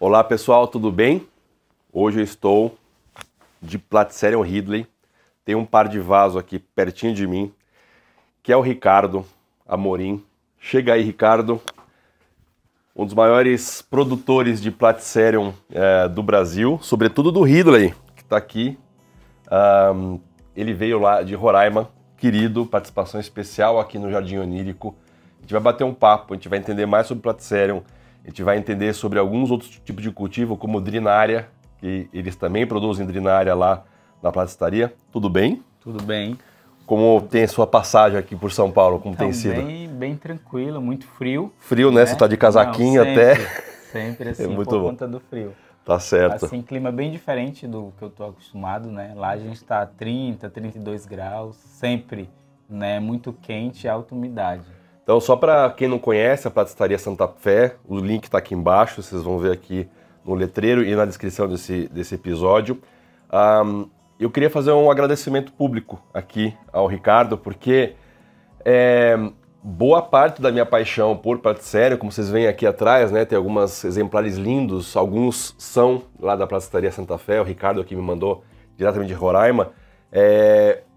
Olá pessoal, tudo bem? Hoje eu estou de Platycerium ridley. Tem um par de vaso aqui pertinho de mim, que é o Ricardo Amorim. Chega aí, Ricardo, um dos maiores produtores de Platycerium do Brasil, sobretudo do ridley, que está aqui. Ele veio lá de Roraima, querido, participação especial aqui no Jardim Onírico. A gente vai bater um papo, a gente vai entender mais sobre Platycerium, a gente vai entender sobre alguns outros tipos de cultivo, como drinária, que eles também produzem drinária lá na platistaria. Tudo bem? Tudo bem. Como tem a sua passagem aqui por São Paulo, como tem sido? Bem tranquilo, muito frio. Frio, né? Você tá de casaquinho. Não, sempre, até. Sempre assim, Muito por bom. conta do frio. Tá certo. Assim, clima bem diferente do que eu tô acostumado, né? Lá a gente tá a 30, 32 graus, sempre, né? Muito quente e alta umidade. Então, só para quem não conhece a Platistaria Santa Fé, o link está aqui embaixo, vocês vão ver aqui no letreiro e na descrição desse episódio. Eu queria fazer um agradecimento público aqui ao Ricardo, porque boa parte da minha paixão por Platycerium, como vocês veem aqui atrás, né, tem alguns exemplares lindos, alguns são lá da Platistaria Santa Fé, o Ricardo aqui me mandou diretamente de Roraima.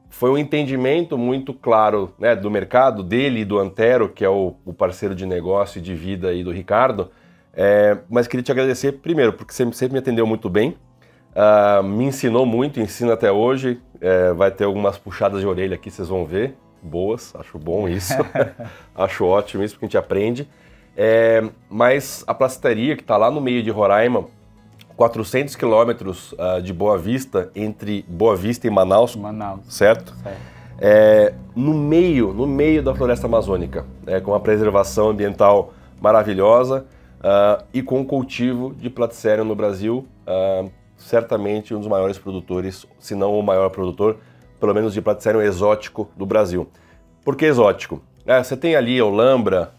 Foi um entendimento muito claro, né, do mercado, dele e do Antero, que é o parceiro de negócio e de vida aí do Ricardo. Mas queria te agradecer primeiro, porque você sempre me atendeu muito bem, me ensinou muito, ensina até hoje. Vai ter algumas puxadas de orelha aqui, vocês vão ver, boas, acho bom isso, acho ótimo isso, porque a gente aprende. Mas a plastistaria, que está lá no meio de Roraima, 400 quilômetros de Boa Vista, entre Boa Vista e Manaus, certo? No meio da floresta amazônica, com uma preservação ambiental maravilhosa e com o cultivo de Platycerium no Brasil, certamente um dos maiores produtores, se não o maior produtor, pelo menos de Platycerium exótico do Brasil. Por que exótico? Você tem ali a Olambra,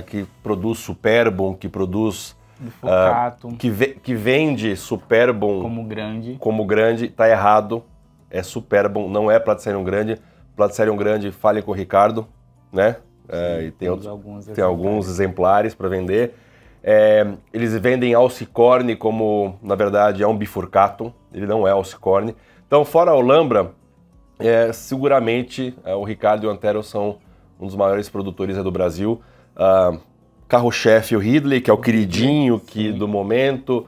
que produz Superbum, que produz... que vende Superbum como grande, tá errado, é Superbum, não é Platycerium grande. Platycerium grande, falem com o Ricardo, né? E tem alguns exemplares para vender. Eles vendem Alcicorne como, na verdade, é um bifurcatum, ele não é Alcicorne. Então, fora a Olambra, seguramente o Ricardo e o Antero são um dos maiores produtores do Brasil. Carro-chefe o ridley, que é o queridinho do momento.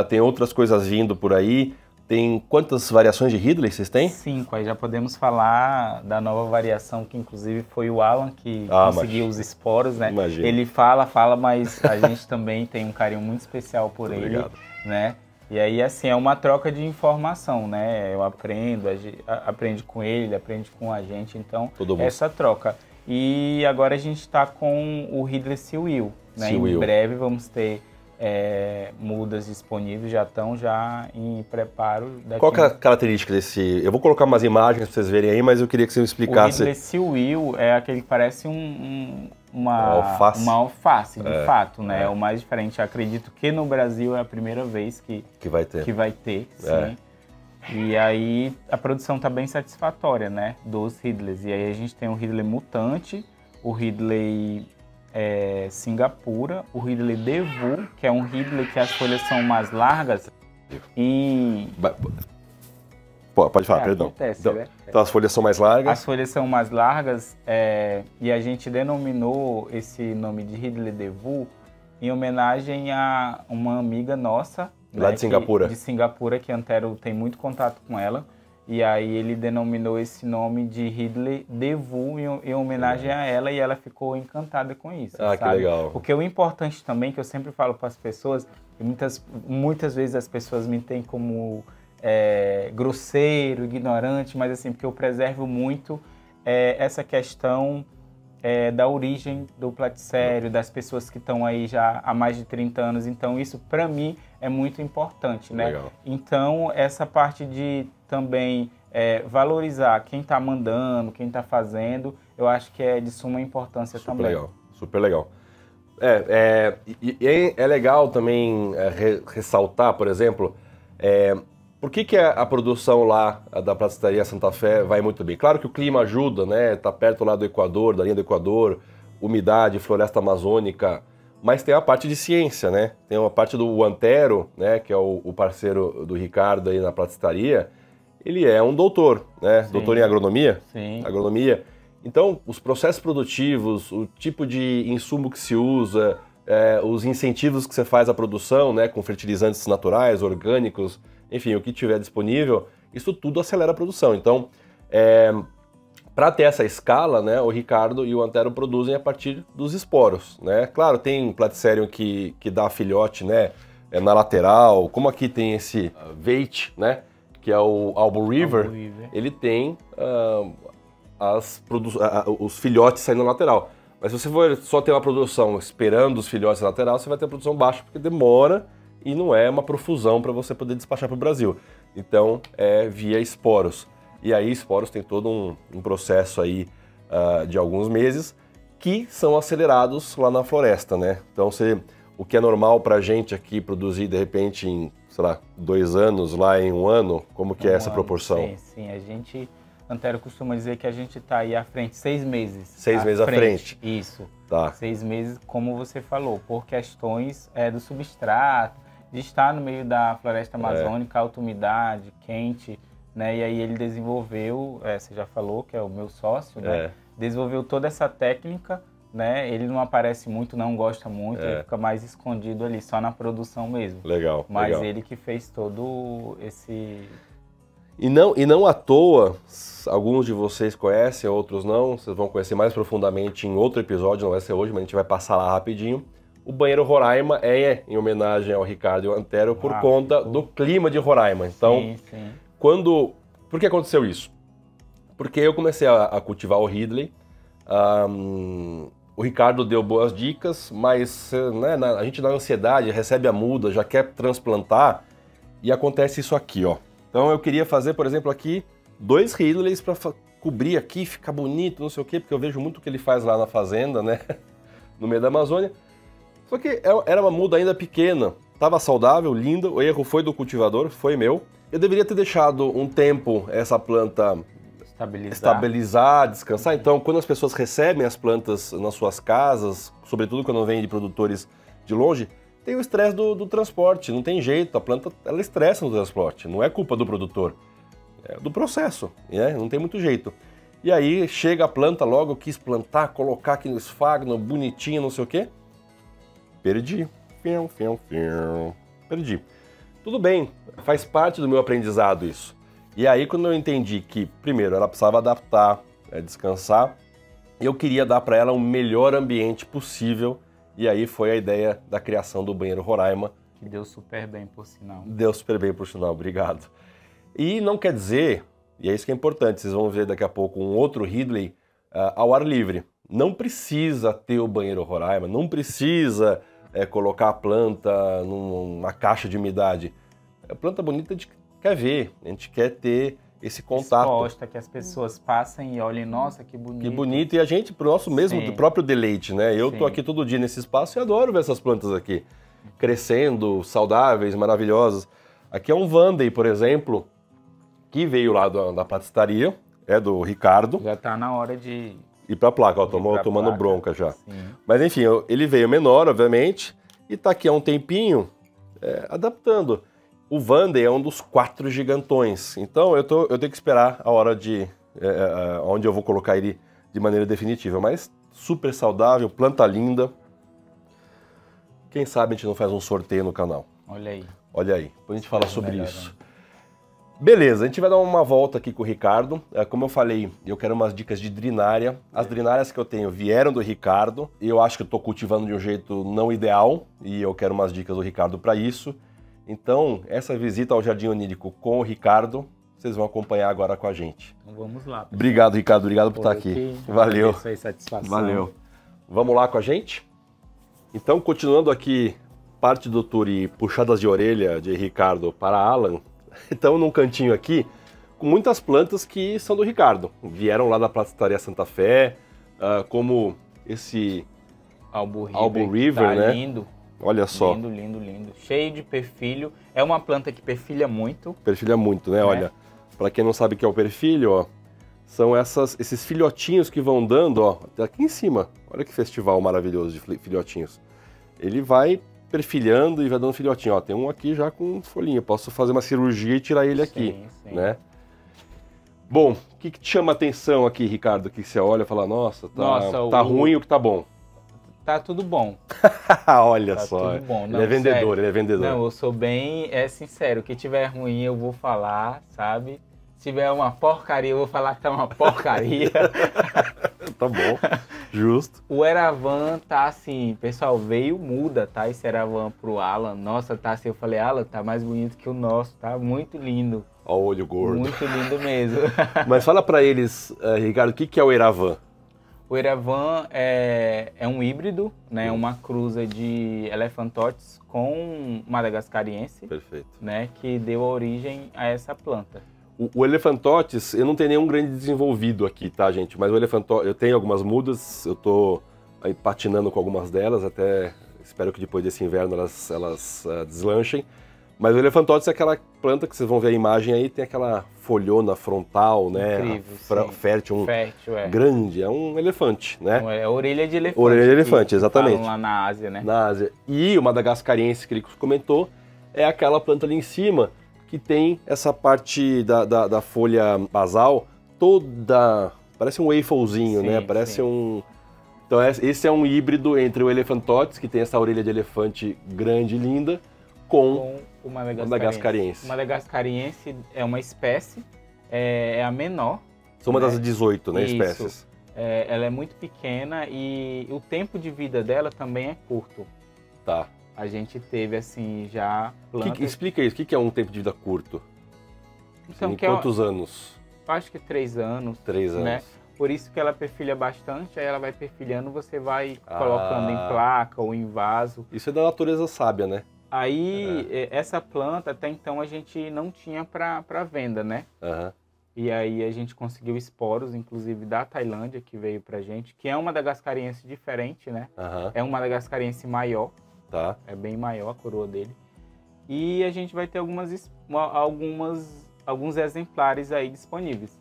Tem outras coisas vindo por aí. Tem quantas variações de ridley vocês têm? 5, aí já podemos falar da nova variação, que inclusive foi o Alan que conseguiu os esporos, né? Imagina. Ele fala, mas a gente também tem um carinho muito especial por ele, né? E aí, assim, é uma troca de informação, né? Eu aprendo, aprende com ele aprende com a gente, então essa troca. E agora a gente está com o ridley Seawill, né? Em breve vamos ter mudas disponíveis, já estão em preparo. Qual que é a característica desse... Eu vou colocar umas imagens para vocês verem aí, mas eu queria que você me explicasse. O ridley Seawill é aquele que parece uma alface, de fato, né? É o mais diferente. Eu acredito que no Brasil é a primeira vez que vai ter, sim. E aí a produção está bem satisfatória, né, dos ridleys. E aí a gente tem o ridley mutante, o ridley Singapura, o ridley Devu, que é um ridley que as folhas são mais largas e... Pode falar, perdão. Acontece, né? Então as folhas são mais largas? As folhas são mais largas e a gente denominou esse nome de ridley Devu em homenagem a uma amiga nossa, lá de Singapura. De Singapura, que Antero tem muito contato com ela. E aí ele denominou esse nome de ridley Devu em homenagem a ela, e ela ficou encantada com isso. Sabe? Que legal. Porque o importante também, que eu sempre falo para as pessoas, e muitas vezes as pessoas me têm como grosseiro, ignorante, mas assim, porque eu preservo muito essa questão da origem do platicério, das pessoas que estão aí já há mais de 30 anos. Então isso, para mim, é muito importante, né? Legal. Então, essa parte de também valorizar quem está mandando, quem está fazendo, eu acho que é de suma importância também. Legal, super legal. É legal também ressaltar, por exemplo, por que a produção lá da Platistaria Santa Fé vai muito bem? Claro que o clima ajuda, né? Tá perto lá do Equador, da linha do Equador, umidade, floresta amazônica, Mas tem a parte de ciência, né? Tem uma parte do Antero, né, que é o parceiro do Ricardo aí na platistaria. Ele é um doutor, né? Sim. Doutor em agronomia. Sim. Agronomia. Então, os processos produtivos, o tipo de insumo que se usa, os incentivos que você faz à produção, né, com fertilizantes naturais, orgânicos, enfim, o que tiver disponível, isso tudo acelera a produção. Então, para ter essa escala, né, o Ricardo e o Antero produzem a partir dos esporos, né? Claro, tem Platycerium que dá filhote, né, na lateral, como aqui tem esse Veit, né, que é o Albo River, ele tem os filhotes saindo na lateral. Mas se você for só ter uma produção esperando os filhotes na lateral, você vai ter a produção baixa, porque demora e não é uma profusão para você poder despachar para o Brasil. Então, é via esporos. E aí, esporos tem todo um processo aí de alguns meses que são acelerados lá na floresta, né? Então, o que é normal para a gente aqui produzir, de repente, em, sei lá, 2 anos, lá em 1 ano, como que é essa proporção? Sim, a gente, Antero costuma dizer que a gente está aí à frente 6 meses. 6 meses à frente. Isso. Tá. 6 meses, como você falou, por questões do substrato, de estar no meio da floresta amazônica, alta umidade, quente, né? E aí ele desenvolveu, você já falou que é o meu sócio, né? Desenvolveu toda essa técnica, né? Ele não aparece muito, não gosta muito, ele fica mais escondido ali, só na produção mesmo. Legal. Mas legal. Ele que fez todo esse... E não à toa, alguns de vocês conhecem, outros não, vocês vão conhecer mais profundamente em outro episódio, não vai ser hoje, mas a gente vai passar lá rapidinho. O banheiro Roraima é em homenagem ao Ricardo e ao Antero por conta do clima de Roraima. Então, sim. Por que aconteceu isso? Porque eu comecei a cultivar o Ridley, o Ricardo deu boas dicas, mas né, a gente na ansiedade recebe a muda, já quer transplantar e acontece isso aqui, ó. Então eu queria fazer, por exemplo, aqui 2 Ridleys para cobrir aqui, ficar bonito, não sei o quê, porque eu vejo muito o que ele faz lá na fazenda, né, no meio da Amazônia. Só que era uma muda ainda pequena, estava saudável, linda, o erro foi do cultivador, foi meu. Eu deveria ter deixado um tempo essa planta estabilizar, descansar. Então, quando as pessoas recebem as plantas nas suas casas, sobretudo quando vem de produtores de longe, tem o estresse do transporte, não tem jeito, a planta ela estressa no transporte, não é culpa do produtor, é do processo, né? Não tem muito jeito. E aí chega a planta logo, eu quis plantar, colocar aqui no esfagno, bonitinho, não sei o quê, perdi, perdi. Tudo bem, faz parte do meu aprendizado isso. E aí quando eu entendi que, primeiro, ela precisava adaptar, descansar, eu queria dar para ela o melhor ambiente possível, e aí foi a ideia da criação do banheiro Roraima. Que deu super bem, por sinal. Deu super bem, por sinal, obrigado. E não quer dizer, e é isso que é importante, vocês vão ver daqui a pouco um outro Ridley ao ar livre. Não precisa ter o banheiro Roraima, não precisa colocar a planta numa caixa de umidade. A planta bonita a gente quer ver, a gente quer ter esse contato. Exposta, que as pessoas passem e olhem, nossa, que bonito. Que bonito, e a gente, pro nosso mesmo, do próprio deleite, né? Eu tô aqui todo dia nesse espaço e adoro ver essas plantas aqui, crescendo, saudáveis, maravilhosas. Aqui é um Vandei, por exemplo, que veio lá da platistaria, é do Ricardo. Já tá na hora de... Ir pra placa, ó, tomando bronca já. Sim. Mas enfim, ele veio menor, obviamente, e tá aqui há um tempinho adaptando. O Vandei é um dos 4 gigantões, então eu tenho que esperar a hora de onde eu vou colocar ele de maneira definitiva. Mas super saudável, planta linda. Quem sabe a gente não faz um sorteio no canal. Olha aí. Olha aí, depois a gente fala sobre isso. Beleza, a gente vai dar uma volta aqui com o Ricardo. Como eu falei, eu quero umas dicas de drinária. As drinárias que eu tenho vieram do Ricardo. E eu acho que eu estou cultivando de um jeito não ideal. E eu quero umas dicas do Ricardo para isso. Então, essa visita ao Jardim Onírico com o Ricardo, vocês vão acompanhar agora com a gente. Então vamos lá. Pessoal. Obrigado, Ricardo. Obrigado por estar aqui. Valeu. Isso aí, satisfação. Valeu. Vamos lá com a gente? Então, continuando aqui parte do tour e puxadas de orelha de Ricardo para Alan, estamos num cantinho aqui com muitas plantas que são do Ricardo. Vieram lá da Platistaria Santa Fé, como esse Albo River, tá, né? Lindo. Olha só. Lindo, lindo, lindo. Cheio de perfilho. É uma planta que perfilha muito. Perfilha muito, né? Olha, para quem não sabe o que é o perfilho, ó, são esses filhotinhos que vão dando, ó, aqui em cima. Olha que festival maravilhoso de filhotinhos. ele vai perfilhando e vai dando filhotinho. Ó, tem um aqui já com folhinha, posso fazer uma cirurgia e tirar ele aqui, né? Bom, o que te chama a atenção aqui, Ricardo? Que você olha e fala, nossa, tá ruim, o que tá bom? Tá tudo bom. Olha tá só, tudo bom. Não, ele é vendedor, sério. ele é vendedor. Não, eu sou bem sincero, o que tiver ruim eu vou falar, sabe? Se tiver uma porcaria, eu vou falar que tá uma porcaria. Tá bom, justo. O Eravan tá assim, pessoal, muda, tá? Esse Eravan pro Alan. Nossa, tá assim, eu falei, Alan, tá mais bonito que o nosso, tá? Muito lindo. Ó o olho gordo. Muito lindo mesmo. Mas fala pra eles, Ricardo, o que é o Eravan? O Eravan é um híbrido, né? Uma cruza de Elephantotes com Madagascariense. Perfeito. Né? Que deu origem a essa planta. O Elephantotes, eu não tenho nenhum grande desenvolvido aqui, tá, gente? Mas o Elephantotes, eu tenho algumas mudas, eu tô aí patinando com algumas delas, até espero que depois desse inverno elas deslanchem. Mas o Elephantotes é aquela planta que vocês vão ver a imagem aí, tem aquela folhona frontal, né? Incrível, fértil, grande, é um elefante, né? É a orelha de elefante. Orelha de elefante, exatamente. Falam lá na Ásia, né? Na Ásia. E o Madagascariense, que ele comentou, é aquela planta ali em cima, que tem essa parte da folha basal toda, parece um wafelzinho, né? Parece um... Então esse é um híbrido entre o Elephantotes, que tem essa orelha de elefante grande e linda, com o Madagascariense. O Madagascariense é uma espécie, é a menor. São uma das 18, né, espécies. Ela é muito pequena e o tempo de vida dela também é curto. Tá. A gente teve, assim, já... Explica isso, o que é um tempo de vida curto? Então, em quantos anos? Acho que 3 anos. 3 anos. Né? Por isso que ela perfilha bastante, aí ela vai perfilhando, você vai colocando em placa ou em vaso. Isso é da natureza sábia, né? Aí, essa planta, até então, a gente não tinha para venda, né? E aí a gente conseguiu esporos, inclusive da Tailândia, que veio pra gente, que é um Madagascariense diferente, né? É um Madagascariense maior. Tá. É bem maior a coroa dele. E a gente vai ter alguns exemplares aí disponíveis.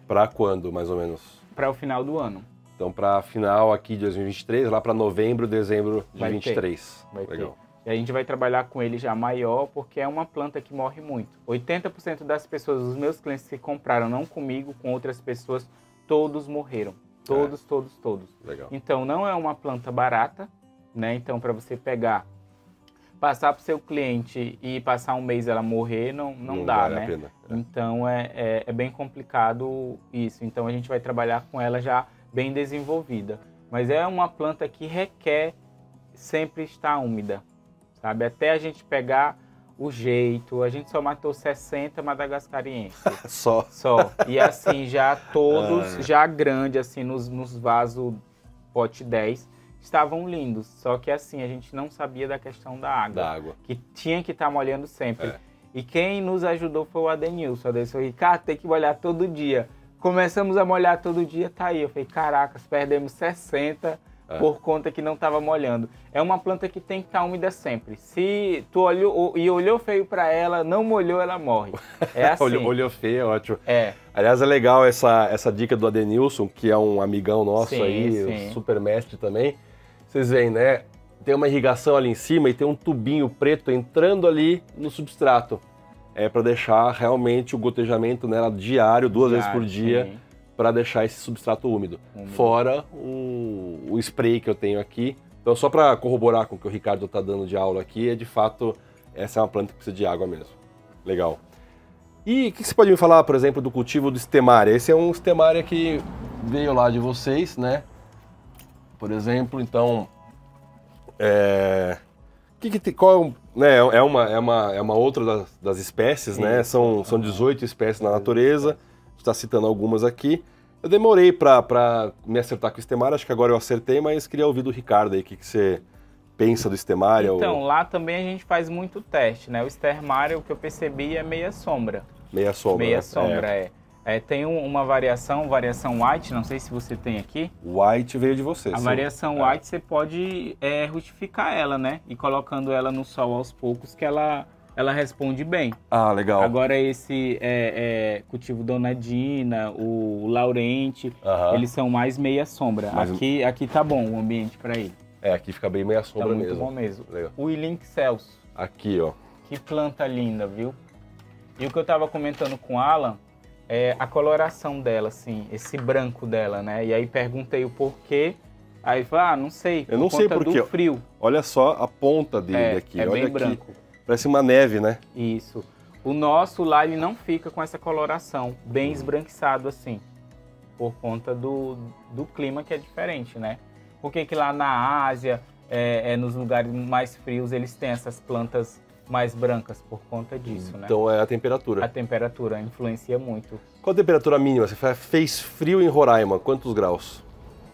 Para quando, mais ou menos? Para o final do ano. Então, para final aqui de 2023, lá para novembro, dezembro de 2023. Vai ter. E a gente vai trabalhar com ele já maior, porque é uma planta que morre muito. 80% das pessoas, os meus clientes que compraram, não comigo, com outras pessoas, todos morreram. Todos. Legal. Então, não é uma planta barata, né? Então, para você pegar, passar para o seu cliente e passar um mês ela morrer, não dá, vale né? A pena. Então, é bem complicado isso. Então, a gente vai trabalhar com ela já bem desenvolvida. Mas é uma planta que requer sempre estar úmida, sabe? Até a gente pegar o jeito, a gente só matou 60 madagascarienses. Só. E assim, já todos, já grande, assim, nos vasos pote 10, estavam lindos. Só que assim, a gente não sabia da questão da água. Que tinha que estar molhando sempre. E quem nos ajudou foi o Adenilson. O Adenilson, Ricardo, tem que molhar todo dia. Começamos a molhar todo dia, tá aí. Eu falei, caracas, perdemos 60 por conta que não estava molhando. É uma planta que tem que estar úmida sempre. Se tu olhou feio para ela, não molhou, ela morre. É assim. olhou feio, é ótimo. Aliás, é legal essa dica do Adenilson, que é um amigão nosso um super mestre também. Vocês veem, né? Tem uma irrigação ali em cima e tem um tubinho preto entrando ali no substrato. É para deixar realmente o gotejamento nela diário, 2 vezes por dia, para deixar esse substrato úmido. Fora o spray que eu tenho aqui. Então, só para corroborar com o que o Ricardo está dando de aula aqui, de fato, essa é uma planta que precisa de água mesmo. Legal. E o que você pode me falar, por exemplo, do cultivo do Stemaria? Esse é um Stemaria que veio lá de vocês, né? Por exemplo, então, é uma outra das espécies, né? São 18 espécies na natureza, está citando algumas aqui. Eu demorei para me acertar com o Stemaria, acho que agora eu acertei, mas queria ouvir do Ricardo aí, o que você pensa do Stemaria? Então, lá também a gente faz muito teste, né? O Stemaria, o que eu percebi, é meia sombra. Meia sombra, Meia sombra, tem uma variação white, não sei se você tem aqui. White veio de você, A variação white você pode rustificar ela, né? E colocando ela no sol aos poucos, que ela responde bem. Ah, legal. Agora esse cultivo Donadina, o Laurente, eles são mais meia sombra. Aqui tá bom o ambiente para ele. Aqui fica bem meia sombra tá mesmo. Muito bom mesmo. Legal. O Willink Celso. Aqui, ó. Que planta linda, viu? E o que eu tava comentando com o Alan é a coloração dela, assim, esse branco dela, né? E aí perguntei o porquê. Aí falou, não sei. Eu não sei porquê. Do frio. Olha só a ponta dele aqui. É olha bem aqui. branco. Parece uma neve, né? Isso. O nosso lá, ele não fica com essa coloração, bem esbranquiçado assim. Por conta do clima que é diferente, né? Porque que lá na Ásia, nos lugares mais frios, eles têm essas plantas mais brancas por conta disso, né? Então é a temperatura. A temperatura influencia muito. Qual a temperatura mínima? Você fez frio em Roraima, quantos graus?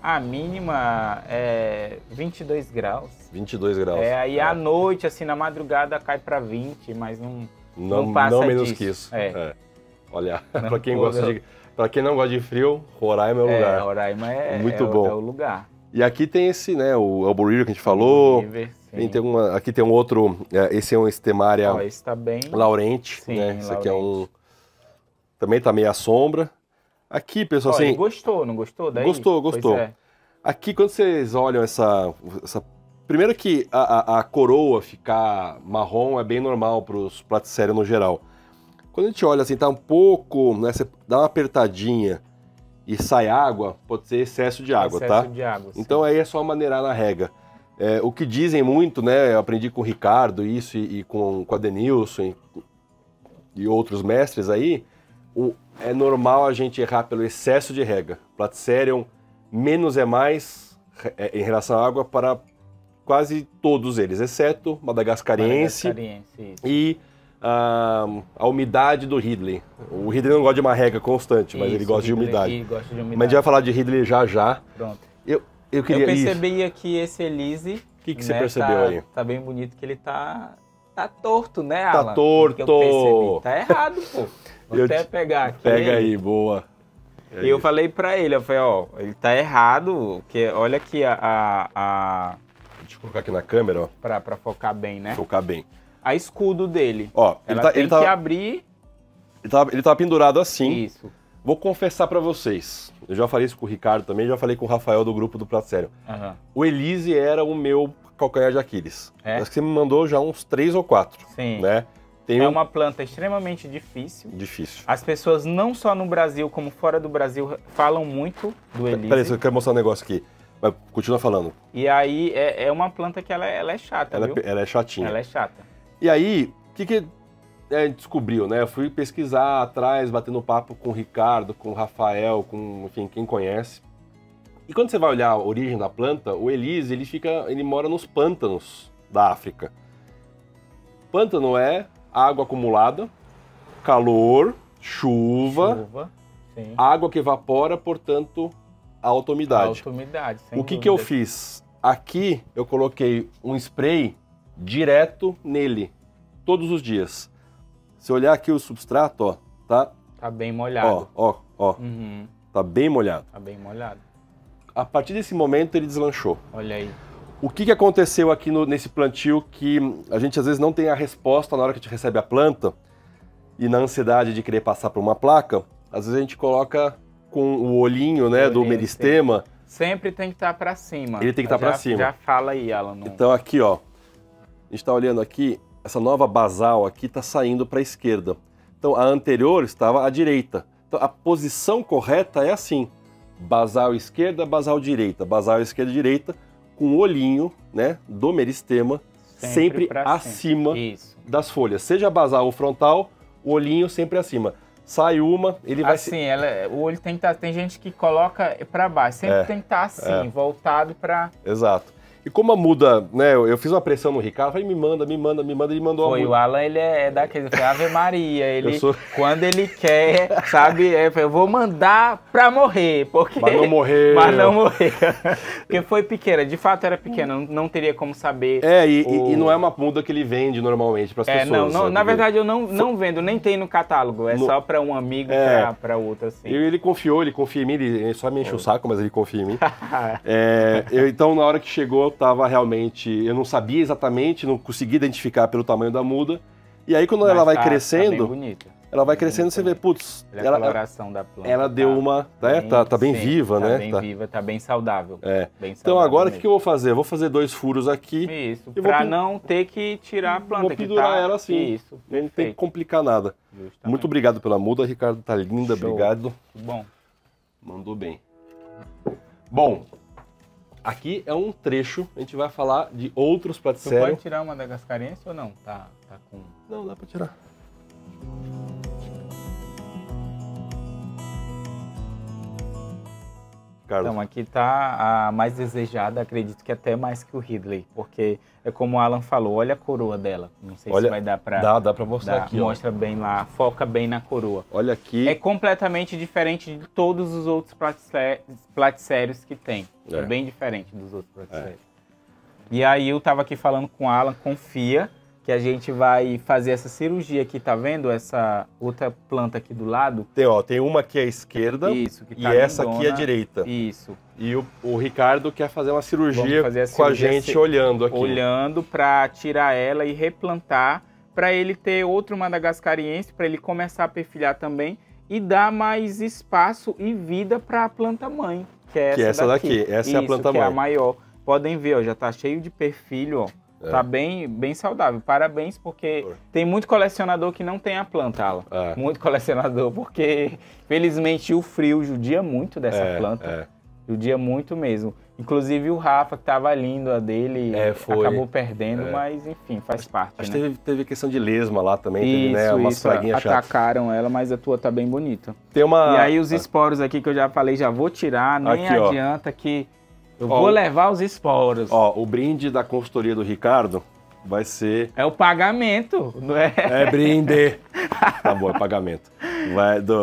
A mínima é 22 graus. 22 graus. Aí à noite, assim, na madrugada cai para 20, mas não passa não menos disso. Que isso. Olha, para quem não gosta de frio, Roraima é o lugar. Roraima muito bom. É o lugar. E aqui tem esse, né, o Elbow River que a gente falou. Aqui tem um outro, esse é um Estemaria esse tá bem... Laurente, sim, né? Esse aqui é um... Também tá meio à sombra. Aqui, pessoal, assim... Ele gostou, não gostou daí? Gostou. Aqui, quando vocês olham essa... Primeiro que a coroa ficar marrom é bem normal para os platicérios no geral. Quando a gente olha assim, tá um pouco... Né, você dá uma apertadinha e sai água, pode ser excesso de água, tá? Excesso de água, sim. Então aí é só maneirar na rega. O que dizem muito, né? Eu aprendi com o Ricardo isso e com a Denilson e outros mestres aí. É normal a gente errar pelo excesso de rega. Platicerium, menos é mais em relação à água para quase todos eles, exceto Madagascariense e a umidade do Ridley. O Ridley não gosta de uma rega constante, mas ele gosta de umidade. Mas a gente vai falar de Ridley já. Pronto. Eu percebi aqui esse Elise. O que você percebeu aí? Tá bem bonito que ele tá torto, né, Alan? Tá torto. Que eu percebi. Tá errado, pô. Vou até pegar aqui. Pega aí, boa. E eu falei pra ele, eu falei, ele tá errado, porque olha aqui Deixa eu colocar aqui na câmera, ó. Pra focar bem, né? Focar bem. A escudo dele. Ó, ele tem que abrir... Ele tá pendurado assim. Isso. Vou confessar pra vocês, eu já falei isso com o Ricardo também, já falei com o Rafael do grupo do Platicerium. O Elise era o meu calcanhar de Aquiles. Acho que você me mandou já uns 3 ou 4. Sim. Né? Uma planta extremamente difícil. As pessoas, não só no Brasil, como fora do Brasil, falam muito do Elise. Peraí, eu quero mostrar um negócio aqui. Mas continua falando. E aí, é uma planta que ela é chata, viu? Ela é chatinha. Ela é chata. E aí, o que descobriu, né? Eu fui pesquisar atrás, batendo papo com o Ricardo, com o Rafael, com, enfim, quem conhece. E quando você vai olhar a origem da planta, o Elise, ele mora nos pântanos da África. Pântano é água acumulada, calor, chuva, sim. Água que evapora, portanto, alta umidade. Alta umidade, sem dúvida. Que eu fiz? Aqui eu coloquei um spray direto nele, todos os dias. Se olhar aqui o substrato, ó, tá bem molhado. Ó. Uhum. Tá bem molhado. Tá bem molhado. A partir desse momento ele deslanchou. Olha aí. O que aconteceu aqui nesse plantio que a gente às vezes não tem a resposta na hora que a gente recebe a planta e na ansiedade de querer passar por uma placa, às vezes a gente coloca com o olhinho, né, do meristema. Sempre tem que estar para cima. Ele tem que estar para cima. Já fala aí, Alan. Então aqui, ó, a gente tá olhando aqui, essa nova basal aqui está saindo para a esquerda. Então a anterior estava à direita. Então a posição correta é assim: basal esquerda, basal direita, basal esquerda, direita, com o olhinho, né, do meristema sempre acima das folhas. Seja basal ou frontal, o olhinho sempre acima. Sai uma, ele vai... Assim, o olho tem que estar... Tem gente que coloca para baixo, sempre tem que estar assim, voltado para... Exato. E como a muda, né, eu fiz uma pressão no Ricardo, falei, me manda, ele mandou a muda. O Alan, ele é daquele, foi Ave Maria, ele, quando ele quer, sabe, eu vou mandar pra morrer, porque... Mas não morreu. Mas não morreu, porque foi pequena, de fato era pequena, não teria como saber... E não é uma muda que ele vende normalmente pras pessoas. Não, na verdade eu não vendo, nem tem no catálogo, só pra um amigo, pra outro, assim. Ele confia em mim, ele só me enche o saco, mas ele confia em mim. Então, na hora que chegou, eu não sabia exatamente, não consegui identificar pelo tamanho da muda. E aí quando ela vai crescendo, ela vai crescendo, você vê, putz, a coloração da planta. Ela deu uma, né? Tá bem viva, né? Tá bem viva, tá bem saudável. Bem então saudável agora o que eu vou fazer? Eu vou fazer 2 furos aqui. Isso, pra não ter que tirar a planta. Vou pendurar ela assim. Isso, não tem que complicar nada. Justamente. Muito obrigado pela muda, Ricardo, tá linda, show. Obrigado. Bom. Mandou bem. Bom, aqui é um trecho, a gente vai falar de outros platicérios. Você pode tirar uma madagascarense ou não? Tá com... Não, dá pra tirar. Então, aqui está a mais desejada, acredito que até mais que o Ridley, porque é como o Alan falou, olha a coroa dela. Não sei se vai dar para... Dá para mostrar aqui, mostra bem lá, foca bem na coroa. Olha aqui. É completamente diferente de todos os outros platicérios que tem. É bem diferente dos outros platicérios. E aí eu estava aqui falando com o Alan, confia que a gente vai fazer essa cirurgia aqui, tá vendo essa outra planta aqui do lado? Tem uma aqui à esquerda. Isso, que tá e essa aqui à direita. Isso. E o Ricardo quer fazer uma cirurgia com a gente olhando aqui. Olhando para tirar ela e replantar, para ele ter outro madagascariense, para ele começar a perfilhar também e dar mais espaço e vida para a planta mãe, que é essa daqui. Essa é a planta mãe. Que é a maior. Podem ver, ó, já tá cheio de perfilho, ó. Tá bem saudável. Parabéns, porque tem muito colecionador que não tem a planta, Alan. Muito colecionador, porque felizmente o frio judia muito dessa planta. Judia muito mesmo. Inclusive o Rafa, que tava lindo a dele, acabou perdendo, mas enfim, faz parte. Acho que teve questão de lesma lá também, teve, né? Umas fraguinhas chatas. Atacaram ela, mas a tua tá bem bonita. Tem uma... E aí os esporos aqui que eu já falei, já vou tirar, nem aqui, adianta que... Eu vou levar os esporos. Ó, o brinde da consultoria do Ricardo vai ser... É o pagamento, não é? É brinde. Tá bom, é pagamento.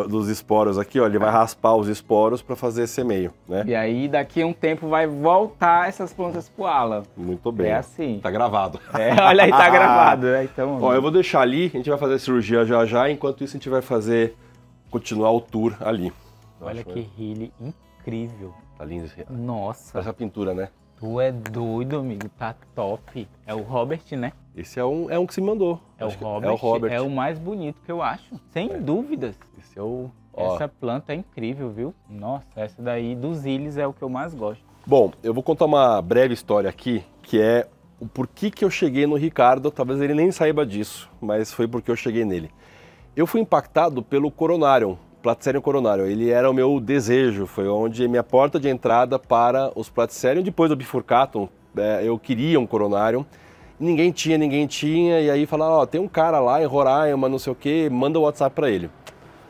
Dos esporos aqui, ó, ele vai raspar os esporos para fazer esse meio, né? E aí, daqui a um tempo, vai voltar essas plantas pro Alan. Muito bem. É assim. Tá gravado. Olha aí, tá gravado, né? Então... Ó, eu vou deixar ali, a gente vai fazer a cirurgia já, enquanto isso a gente vai continuar o tour ali. Olha que rile incrível. Tá lindo esse. Nossa. Essa pintura, né? Tu é doido, amigo. Tá top. É o Robert, né? Esse é um que se mandou. É o Robert. É o mais bonito que eu acho. Sem dúvidas. Esse é o... Essa planta é incrível, viu? Nossa, essa daí dos ílis é o que eu mais gosto. Bom, eu vou contar uma breve história aqui, que é o porquê que eu cheguei no Ricardo. Talvez ele nem saiba disso, mas foi porque eu cheguei nele. Eu fui impactado pelo Coronarium. Platicerium coronarium, ele era o meu desejo, foi onde minha porta de entrada para os Platicerium. Depois do Bifurcatum, eu queria um Coronarium, ninguém tinha, e aí falaram, tem um cara lá em Roraima, não sei o que, manda o WhatsApp para ele.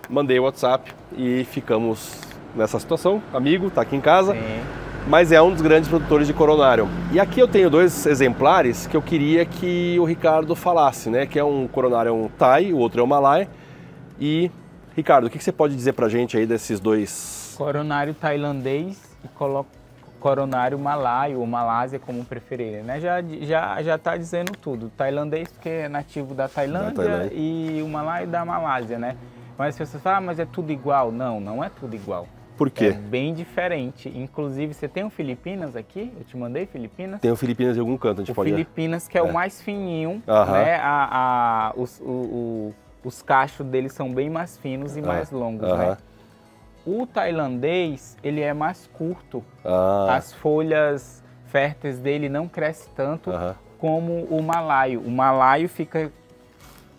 Mandei o WhatsApp e ficamos nessa situação, amigo, tá aqui em casa, mas é um dos grandes produtores de Coronarium. E aqui eu tenho 2 exemplares que eu queria que o Ricardo falasse, né, que é um Coronarium Thai, o outro é o Malai, e... Ricardo, o que você pode dizer pra gente aí desses 2? Coronário tailandês e coronário malaio, ou Malásia, como preferirem, né? Já tá dizendo tudo. Tailandês, porque é nativo da Tailândia, e o malaio da Malásia, né? Mas as pessoas falam, mas é tudo igual. Não, não é tudo igual. Por quê? É bem diferente. Inclusive, você tem o Filipinas aqui? Eu te mandei Filipinas? Tem o Filipinas em algum canto, a gente pode... O Filipinas, que é o mais fininho, né? Os cachos deles são bem mais finos e mais longos, né? O tailandês, ele é mais curto. As folhas férteis dele não crescem tanto como o malaio. O malaio fica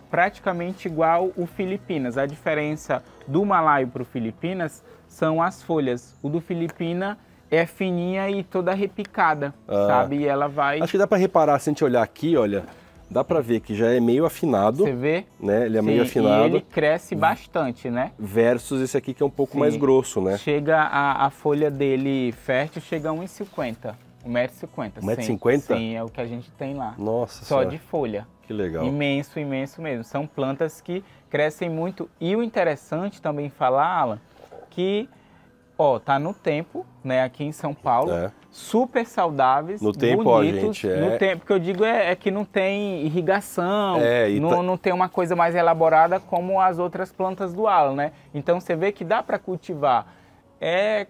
praticamente igual o Filipinas. A diferença do malaio para o Filipinas são as folhas. O do Filipina é fininha e toda repicada, sabe? E ela vai... Acho que dá para reparar, se a gente olhar aqui, olha... Dá pra ver que já é meio afinado. Você vê? Né? Ele é meio afinado. E ele cresce bastante, né? Versus esse aqui que é um pouco mais grosso, né? Chega a folha dele fértil, chega a 1,50. 1,50 m. 1,50 m? Sim, é o que a gente tem lá. Nossa Só de folha. Que legal. Imenso, imenso mesmo. São plantas que crescem muito. E o interessante também falar, Alan, que... tá no tempo, né, aqui em São Paulo, super saudáveis, no tempo, bonitos, gente, no tempo, que eu digo é que não tem irrigação, não tem uma coisa mais elaborada como as outras plantas do Alan, né? Então você vê que dá para cultivar.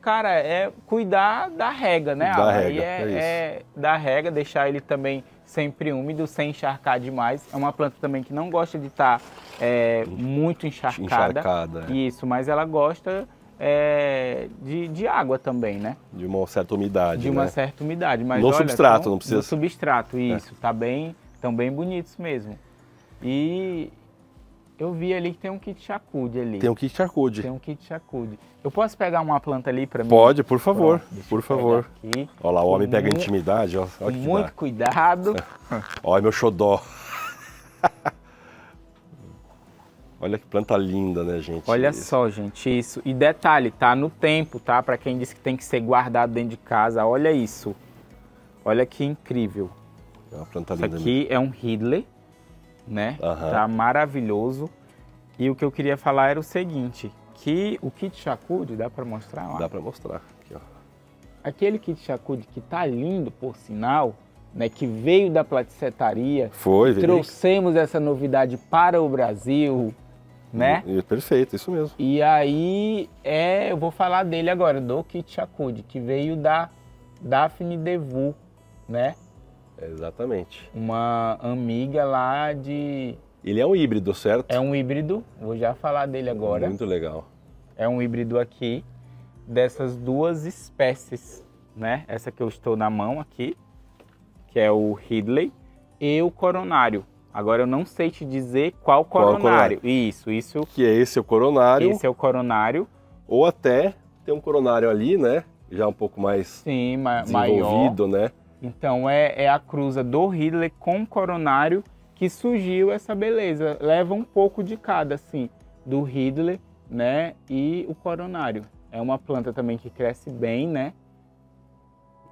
Cara, cuidar da rega, né, Alan? Da rega, da rega, deixar ele também sempre úmido, sem encharcar demais. É uma planta também que não gosta de estar muito encharcada. Isso, mas ela gosta de água também, né? De uma certa umidade, De uma certa umidade. Mas, no olha, substrato, não precisa... No substrato, isso. Estão bem bonitos mesmo. E eu vi ali que tem um kit chacude ali. Tem um kit chacude. Tem um kit chacude. Eu posso pegar uma planta ali para mim? Pode, por favor. Pronto, por favor. Aqui. Olha lá, o homem pega intimidade. Ó, com muito cuidado. Olha meu xodó. Olha que planta linda, né, gente? Olha só, gente, isso. E detalhe, tá no tempo, tá? Para quem disse que tem que ser guardado dentro de casa, olha isso. Olha que incrível. É uma planta linda. Isso aqui é um Ridley, né? Tá maravilhoso. E o que eu queria falar era o seguinte, que o kit chacude, dá para mostrar lá? Dá para mostrar. Aqui, ó. Aquele kit chacude que tá lindo, por sinal, né, que veio da platicetaria. Trouxemos essa novidade para o Brasil, né? Perfeito, isso mesmo. E aí, eu vou falar dele agora, do kit chacude, que veio da Daphne Devu, né? Exatamente. Uma amiga lá de... Ele é um híbrido, certo? É um híbrido, vou já falar dele agora. Muito legal. É um híbrido aqui, dessas duas espécies, né? Essa que eu estou na mão aqui, que é o Ridley, e o coronário. Agora eu não sei te dizer qual coronário. Isso. Que é esse o coronário. Esse é o coronário. Ou até tem um coronário ali, né? Já um pouco mais desenvolvido, maior, né? Então é a cruza do Ridley com o coronário que surgiu essa beleza. Leva um pouco de cada, assim, do Ridley, né? E o coronário. É uma planta também que cresce bem, né?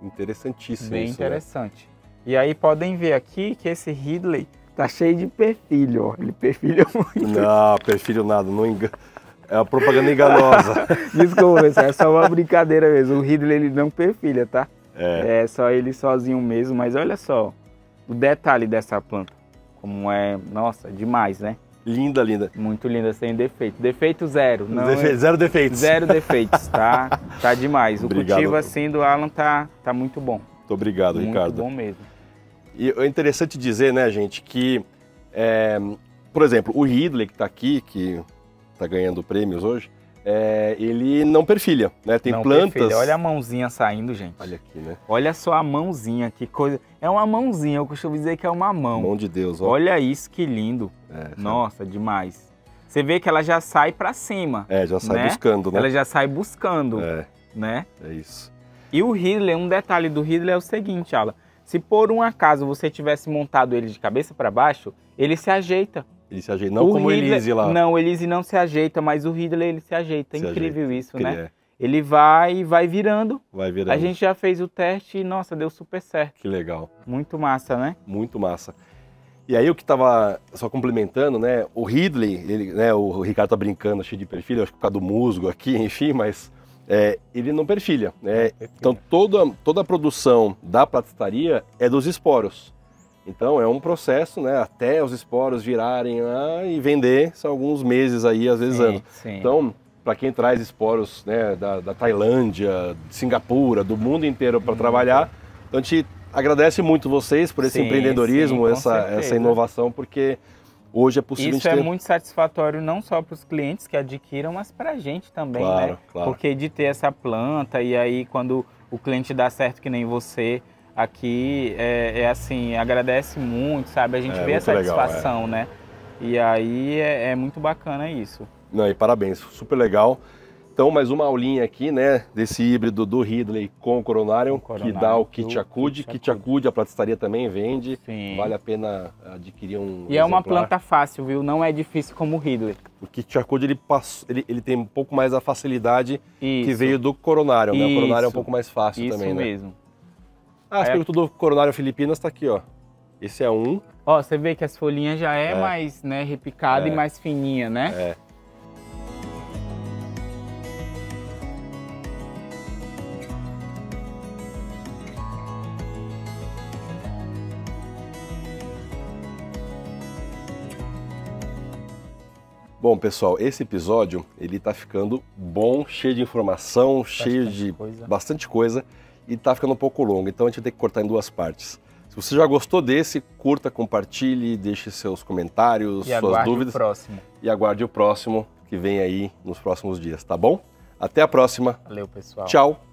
Interessantíssimo. Bem isso, interessante. Né? E aí podem ver aqui que esse Ridley tá cheio de perfilho, ó. Ele perfilha muito. Não, perfilho nada, não engana. É uma propaganda enganosa. Desculpa, pessoal, é só uma brincadeira mesmo. O Ridley, ele não perfilha, tá? É só ele sozinho mesmo, mas olha só o detalhe dessa planta. Como é, nossa, demais, né? Linda, linda. Muito linda, sem defeito. Defeito zero. Não, zero defeitos. Zero defeitos, tá? Tá demais. Obrigado. O cultivo assim do Alan tá muito bom. Muito obrigado, Ricardo. Muito bom mesmo. E é interessante dizer, né, gente, que, por exemplo, o Ridley que está aqui, que está ganhando prêmios hoje, ele não perfilha, né? Tem plantas... Perfilha. Olha a mãozinha saindo, gente. Olha aqui, né? Olha só a mãozinha, que coisa... É uma mãozinha, eu costumo dizer que é uma mão. Mão de Deus, ó. Olha isso, que lindo. Nossa, demais. Você vê que ela já sai para cima. Já sai buscando, né? Ela já sai buscando, né? É isso. E o Ridley, um detalhe do Ridley é o seguinte, Alan. Se por um acaso você tivesse montado ele de cabeça para baixo, ele se ajeita. Ele se ajeita, não como o Elise lá. Não, o Elise não se ajeita, mas o Ridley ele se ajeita. É incrível isso, né? Ele vai virando. Vai virando. A gente já fez o teste e, nossa, deu super certo. Que legal. Muito massa, né? Muito massa. E aí o que tava só complementando, né? O Ridley, ele, né? O Ricardo tá brincando, cheio de perfil, acho que por causa do musgo aqui, enfim, mas ele não perfilha, né? Então toda a produção da platicetaria é dos esporos. Então é um processo, né? Até os esporos virarem lá e vender, são alguns meses aí, às vezes anos. Sim. Então, para quem traz esporos, né, da Tailândia, de Singapura, do mundo inteiro para trabalhar, então a gente agradece muito vocês por esse empreendedorismo, essa inovação, porque hoje é possível... Isso é muito satisfatório não só para os clientes que adquiram, mas para a gente também, né? Claro. Porque de ter essa planta e aí quando o cliente dá certo que nem você... Aqui assim, agradece muito, sabe? A gente vê a satisfação, legal, né? E aí é muito bacana isso. Não, e parabéns, super legal. Então, mais uma aulinha aqui, né? Desse híbrido do Ridley com o Coronarium, que dá o kit chacude. Kit chacude, a platicetaria também vende. Sim. Vale a pena adquirir um E é uma planta fácil, viu? Não é difícil como o Ridley. O kit chacude, ele tem um pouco mais a facilidade que veio do Coronarium, né? O Coronarium é um pouco mais fácil também, né? Isso mesmo. As perguntas do Coronarium Filipinas tá aqui, ó. Esse é um. Ó, você vê que as folhinhas já mais, né, repicada e mais fininha, né? Bom, pessoal, esse episódio, ele tá ficando bom, cheio de informação, cheio de bastante coisa. E tá ficando um pouco longo, então a gente vai ter que cortar em duas partes. Se Se você já gostou desse, curta, compartilhe, deixe seus comentários, suas dúvidas. E aguarde o próximo que vem aí nos próximos dias, tá bom? Até a próxima. Valeu, pessoal. Tchau.